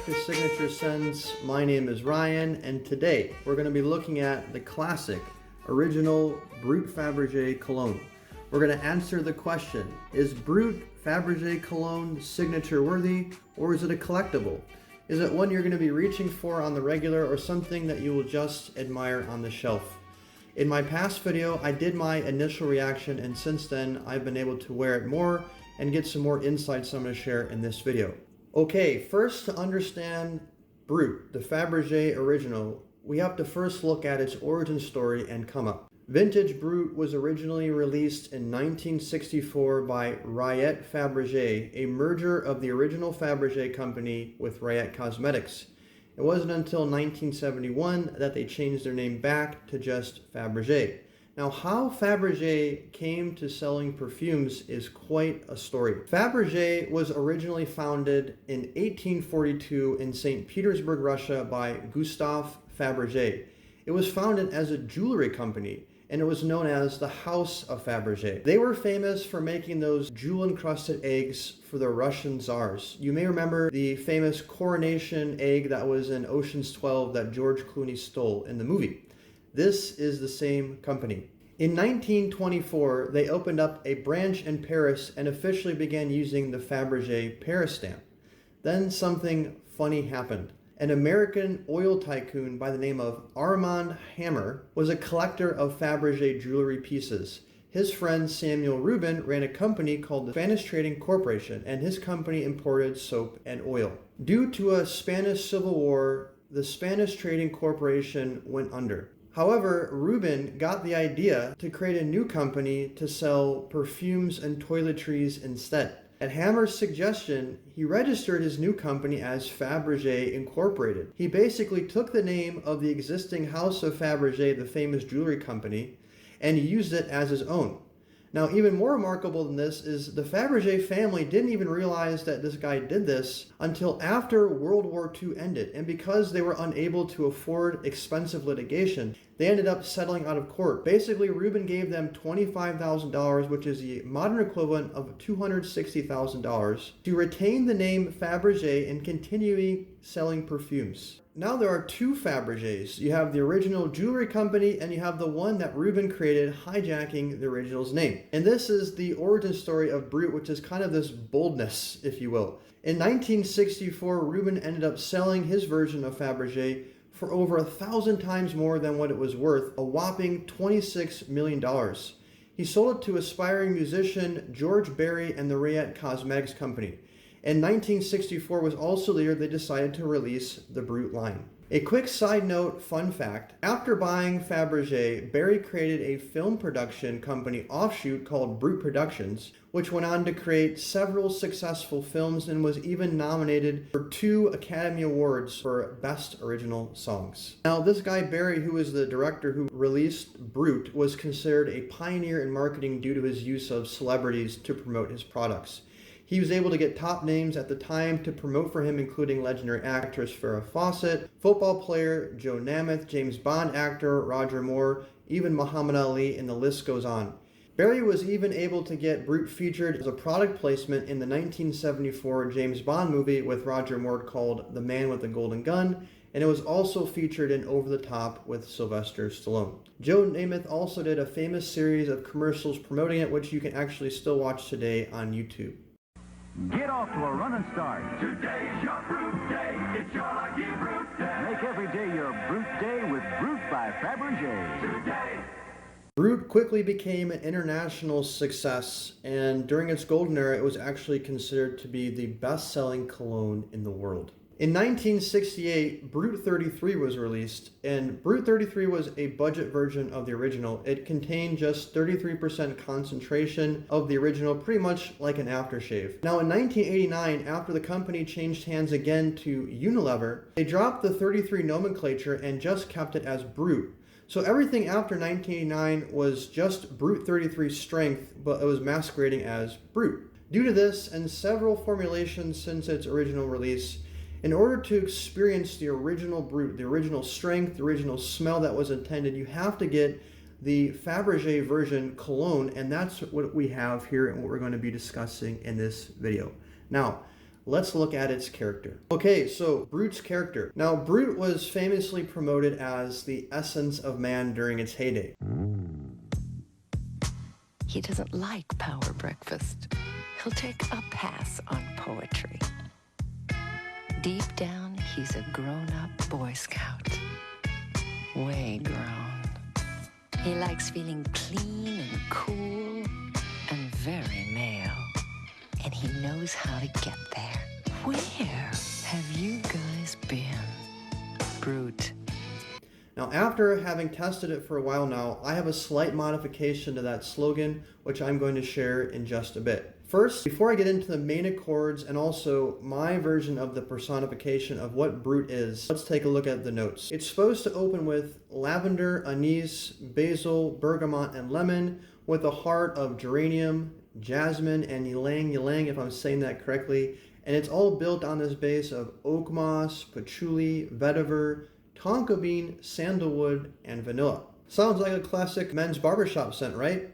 back to Signature Scents. My name is Ryan, and today we're going to be looking at the classic, original Brut Faberge Cologne. We're going to answer the question, is Brut Faberge Cologne signature worthy, or is it a collectible? Is it one you're going to be reaching for on the regular, or something that you will just admire on the shelf? In my past video, I did my initial reaction, and since then I've been able to wear it more and get some more insights I'm going to share in this video. Okay, first, to understand Brut, the Faberge original, we have to first look at its origin story and come up. Vintage Brut was originally released in 1964 by Rayet Faberge, a merger of the original Faberge company with Rayet Cosmetics. It wasn't until 1971 that they changed their name back to just Faberge. Now, how Faberge came to selling perfumes is quite a story. Faberge was originally founded in 1842 in St. Petersburg, Russia by Gustave Faberge. It was founded as a jewelry company, and it was known as the House of Faberge. They were famous for making those jewel-encrusted eggs for the Russian czars. You may remember the famous coronation egg that was in Ocean's 12 that George Clooney stole in the movie. This is the same company. In 1924, they opened up a branch in Paris and officially began using the Faberge Paris stamp. Then something funny happened. An American oil tycoon by the name of Armand Hammer was a collector of Faberge jewelry pieces. His friend Samuel Rubin ran a company called the Spanish Trading Corporation, and his company imported soap and oil. Due to a Spanish Civil War, the Spanish Trading Corporation went under. However, Rubin got the idea to create a new company to sell perfumes and toiletries instead. At Hammer's suggestion, he registered his new company as Faberge Incorporated. He basically took the name of the existing House of Faberge, the famous jewelry company, and used it as his own. Now, even more remarkable than this is the Faberge family didn't even realize that this guy did this until after World War II ended. And because they were unable to afford expensive litigation, they ended up settling out of court. Basically, Rubin gave them $25,000, which is the modern equivalent of $260,000, to retain the name Faberge and continuing selling perfumes. Now there are two Faberges. You have the original jewelry company, and you have the one that Rubin created, hijacking the original's name. And this is the origin story of Brut, which is kind of this boldness, if you will. In 1964, Rubin ended up selling his version of Faberge for over 1,000 times more than what it was worth, a whopping $26 million. He sold it to aspiring musician George Berry and the Rayet Cosmetics Company. And 1964 was also the year they decided to release the Brut line. A quick side note fun fact, after buying Faberge, Berry created a film production company offshoot called Brut Productions, which went on to create several successful films and was even nominated for 2 Academy Awards for Best Original Songs. Now, this guy Berry, who is the director who released Brut, was considered a pioneer in marketing due to his use of celebrities to promote his products. He was able to get top names at the time to promote for him, including legendary actress Farrah Fawcett, football player Joe Namath, James Bond actor Roger Moore, even Muhammad Ali, and the list goes on. Berry was even able to get Brut featured as a product placement in the 1974 James Bond movie with Roger Moore called The Man with the Golden Gun, and it was also featured in Over the Top with Sylvester Stallone. Joe Namath also did a famous series of commercials promoting it, which you can actually still watch today on YouTube. Get off to a running start. Today's your Brut Day. It's your lucky Brut Day. Make every day your Brut Day with Brut by Faberge. Today. Brut quickly became an international success, and during its golden era, it was actually considered to be the best-selling cologne in the world. In 1968, Brut 33 was released, and Brut 33 was a budget version of the original. It contained just 33% concentration of the original, pretty much like an aftershave. Now, in 1989, after the company changed hands again to Unilever, they dropped the 33 nomenclature and just kept it as Brut. So everything after 1989 was just Brut 33 strength, but it was masquerading as Brut. Due to this and several formulations since its original release, in order to experience the original Brut, the original strength, the original smell that was intended, you have to get the Faberge version cologne, and that's what we have here and what we're going to be discussing in this video. Now, let's look at its character. Okay, so Brut's character. Now, Brut was famously promoted as the essence of man during its heyday. He doesn't like power breakfast. He'll take a pass on poetry. Deep down, he's a grown-up Boy Scout. Way grown. He likes feeling clean and cool and very male. And he knows how to get there. Where have you guys been, Brut? Now, after having tested it for a while now, I have a slight modification to that slogan, which I'm going to share in just a bit. First, before I get into the main accords and also my version of the personification of what Brut is, let's take a look at the notes. It's supposed to open with lavender, anise, basil, bergamot, and lemon, with a heart of geranium, jasmine, and ylang ylang, if I'm saying that correctly. And it's all built on this base of oak moss, patchouli, vetiver, tonka bean, sandalwood, and vanilla. Sounds like a classic men's barbershop scent, right?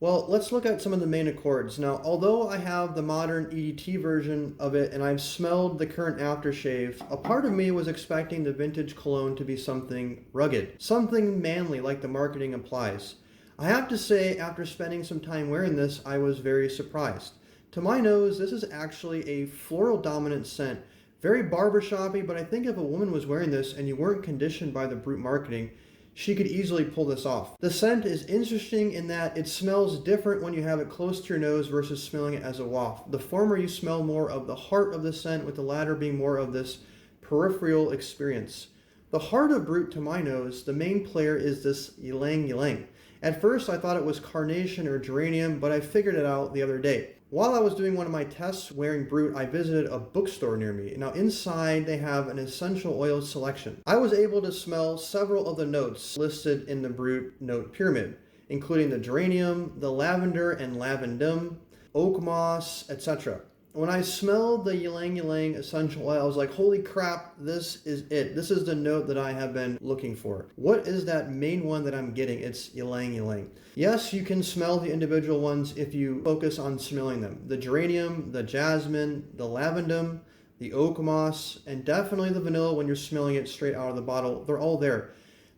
Well, let's look at some of the main accords. Now, although I have the modern EDT version of it and I've smelled the current aftershave, a part of me was expecting the vintage cologne to be something rugged, something manly like the marketing implies. I have to say, after spending some time wearing this, I was very surprised. To my nose, this is actually a floral dominant scent. Very barbershoppy, but I think if a woman was wearing this and you weren't conditioned by the Brut marketing, she could easily pull this off. The scent is interesting in that it smells different when you have it close to your nose versus smelling it as a waft. The former, you smell more of the heart of the scent, with the latter being more of this peripheral experience. The heart of Brut, to my nose, the main player is this Ylang Ylang. At first, I thought it was carnation or geranium, but I figured it out the other day. While I was doing one of my tests wearing Brut, I visited a bookstore near me. Now inside they have an essential oil selection. I was able to smell several of the notes listed in the Brut note pyramid, including the geranium, the lavender and lavendum, oak moss, etc. When I smelled the Ylang Ylang essential oil, I was like, holy crap, this is it. This is the note that I have been looking for. What is that main one that I'm getting? It's Ylang Ylang. Yes, you can smell the individual ones if you focus on smelling them. The geranium, the jasmine, the lavendum, the oak moss, and definitely the vanilla when you're smelling it straight out of the bottle. They're all there.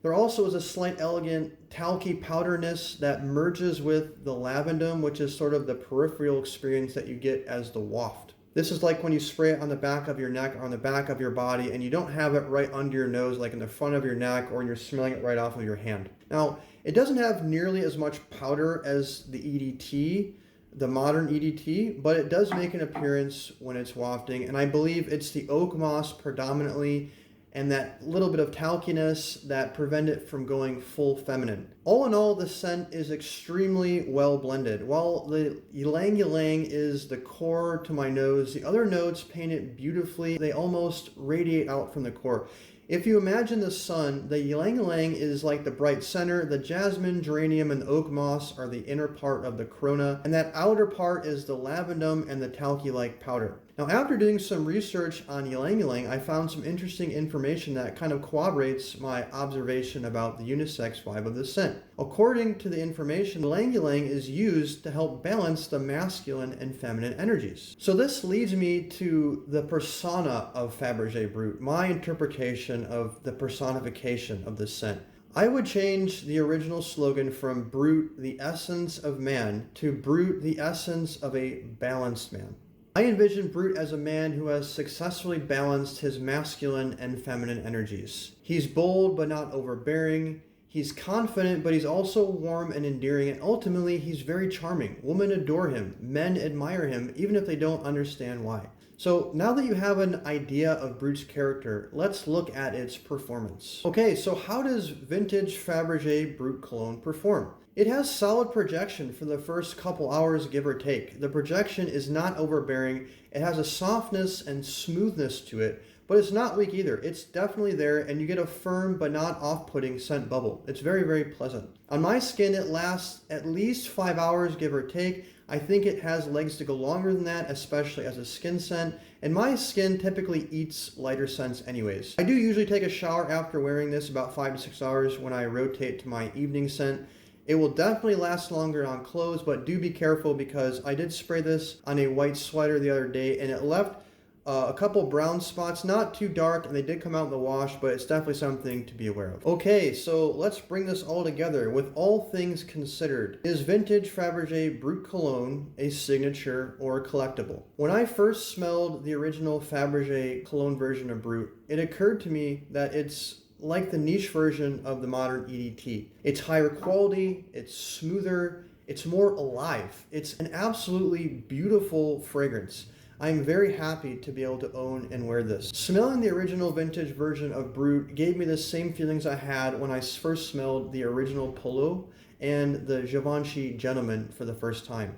There also is a slight elegant talky powderness that merges with the lavendum, which is sort of the peripheral experience that you get as the waft. This is like when you spray it on the back of your neck or on the back of your body and you don't have it right under your nose, like in the front of your neck, or you're smelling it right off of your hand. Now, it doesn't have nearly as much powder as the EDT, the modern EDT, but it does make an appearance when it's wafting, and I believe it's the oak moss predominantly and that little bit of talkiness that prevent it from going full feminine. All in all, the scent is extremely well blended. While the Ylang Ylang is the core to my nose, the other notes paint it beautifully. They almost radiate out from the core. If you imagine the sun, the Ylang Ylang is like the bright center, the jasmine, geranium, and the oak moss are the inner part of the corona, and that outer part is the lavendum and the talky-like powder. Now, after doing some research on Ylang Ylang, I found some interesting information that kind of corroborates my observation about the unisex vibe of the scent. According to the information, Ylang Ylang is used to help balance the masculine and feminine energies. So this leads me to the persona of Faberge Brut, my interpretation of the personification of this scent. I would change the original slogan from Brut, the essence of man, to Brut, the essence of a balanced man. I envision Brut as a man who has successfully balanced his masculine and feminine energies. He's bold but not overbearing. He's confident, but he's also warm and endearing, and ultimately he's very charming. Women adore him. Men admire him, even if they don't understand why. So now that you have an idea of Brut's character, let's look at its performance. Okay, so how does vintage Faberge Brut Colgone perform? It has solid projection for the first couple hours, give or take. The projection is not overbearing. It has a softness and smoothness to it, but it's not weak either. It's definitely there, and you get a firm but not off-putting scent bubble. It's very, very pleasant. On my skin, it lasts at least 5 hours, give or take. I think it has legs to go longer than that, especially as a skin scent, and my skin typically eats lighter scents anyways. I do usually take a shower after wearing this about 5 to 6 hours when I rotate to my evening scent. It will definitely last longer on clothes, but do be careful because I did spray this on a white sweater the other day and it left a couple brown spots, not too dark, and they did come out in the wash, but it's definitely something to be aware of. Okay, so let's bring this all together. With all things considered, is vintage Faberge Brut Colgone a signature or a collectible? When I first smelled the original Faberge Cologne version of Brut, it occurred to me that it's like the niche version of the modern EDT. It's higher quality, it's smoother, it's more alive. It's an absolutely beautiful fragrance. I'm very happy to be able to own and wear this. Smelling the original vintage version of Brut gave me the same feelings I had when I first smelled the original Polo and the Givenchy Gentleman for the first time.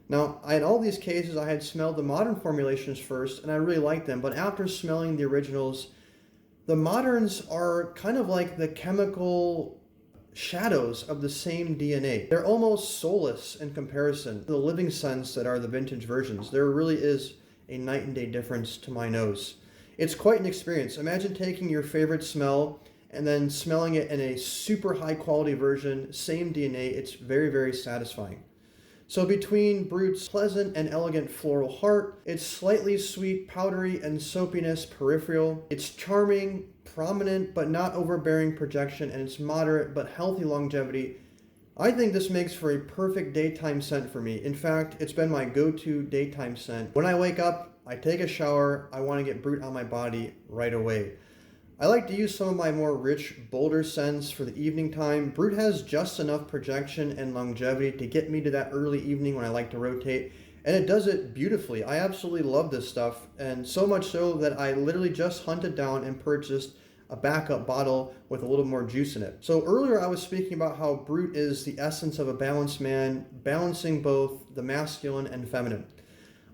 Now, in all these cases, I had smelled the modern formulations first, and I really liked them, but after smelling the originals, the moderns are kind of like the chemical shadows of the same DNA. They're almost soulless in comparison to the living scents that are the vintage versions. There really is a night and day difference to my nose. It's quite an experience. Imagine taking your favorite smell and then smelling it in a super high quality version, same DNA. It's very, very satisfying. So between Brut's pleasant and elegant floral heart, its slightly sweet powdery and soapiness peripheral, its charming, prominent but not overbearing projection, and its moderate but healthy longevity, I think this makes for a perfect daytime scent for me. In fact, it's been my go-to daytime scent. When I wake up, I take a shower, I want to get Brut on my body right away. I like to use some of my more rich, bolder scents for the evening time. Brut has just enough projection and longevity to get me to that early evening when I like to rotate, and it does it beautifully. I absolutely love this stuff, and so much so that I literally just hunted down and purchased a backup bottle with a little more juice in it. So earlier I was speaking about how Brut is the essence of a balanced man, balancing both the masculine and feminine.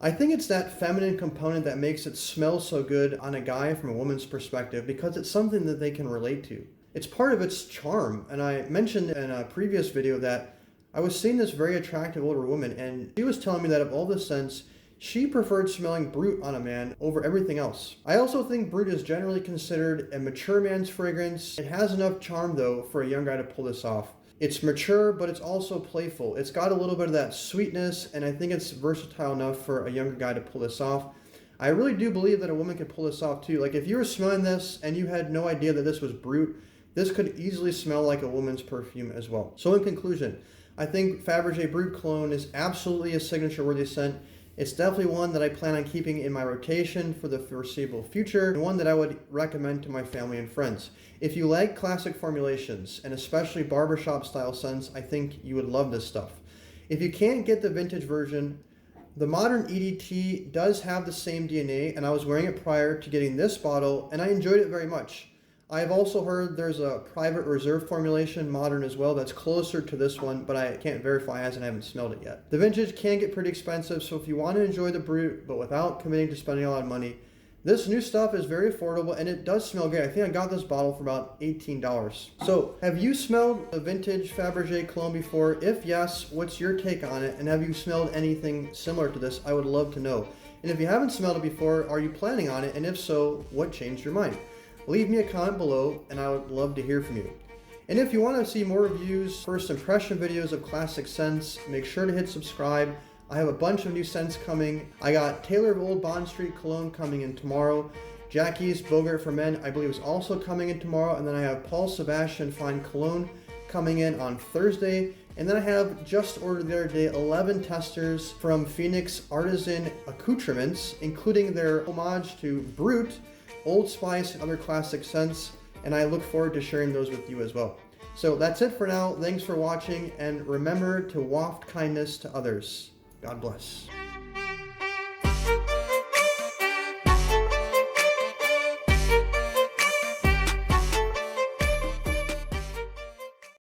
I think it's that feminine component that makes it smell so good on a guy from a woman's perspective, because it's something that they can relate to. It's part of its charm, and I mentioned in a previous video that I was seeing this very attractive older woman, and she was telling me that of all the scents, she preferred smelling Brut on a man over everything else. I also think Brut is generally considered a mature man's fragrance. It has enough charm though for a young guy to pull this off. It's mature, but it's also playful. It's got a little bit of that sweetness, and I think it's versatile enough for a younger guy to pull this off. I really do believe that a woman could pull this off too. Like if you were smelling this and you had no idea that this was Brut, this could easily smell like a woman's perfume as well. So in conclusion, I think Faberge Brut Cologne is absolutely a signature worthy scent. It's definitely one that I plan on keeping in my rotation for the foreseeable future, and one that I would recommend to my family and friends. If you like classic formulations, and especially barbershop style scents, I think you would love this stuff. If you can't get the vintage version, the modern EDT does have the same DNA, and I was wearing it prior to getting this bottle, and I enjoyed it very much. I've also heard there's a private reserve formulation, modern as well, that's closer to this one, but I can't verify as I haven't smelled it yet. The vintage can get pretty expensive, so if you want to enjoy the Brut, but without committing to spending a lot of money, this new stuff is very affordable, and it does smell great. I think I got this bottle for about $18. So, have you smelled the vintage Faberge Cologne before? If yes, what's your take on it? And have you smelled anything similar to this? I would love to know. And if you haven't smelled it before, are you planning on it? And if so, what changed your mind? Leave me a comment below, and I would love to hear from you. And if you want to see more reviews, first impression videos of classic scents, make sure to hit subscribe. I have a bunch of new scents coming. I got Taylor of Old Bond Street Cologne coming in tomorrow. Jackie's Bogart for Men, I believe, is also coming in tomorrow. And then I have Paul Sebastian Fine Cologne coming in on Thursday. And then I have just ordered the other day 11 testers from Phoenix Artisan Accoutrements, including their homage to Brut, Old Spice, and other classic scents, and I look forward to sharing those with you as well. So that's it for now. Thanks for watching, and remember to waft kindness to others. God bless.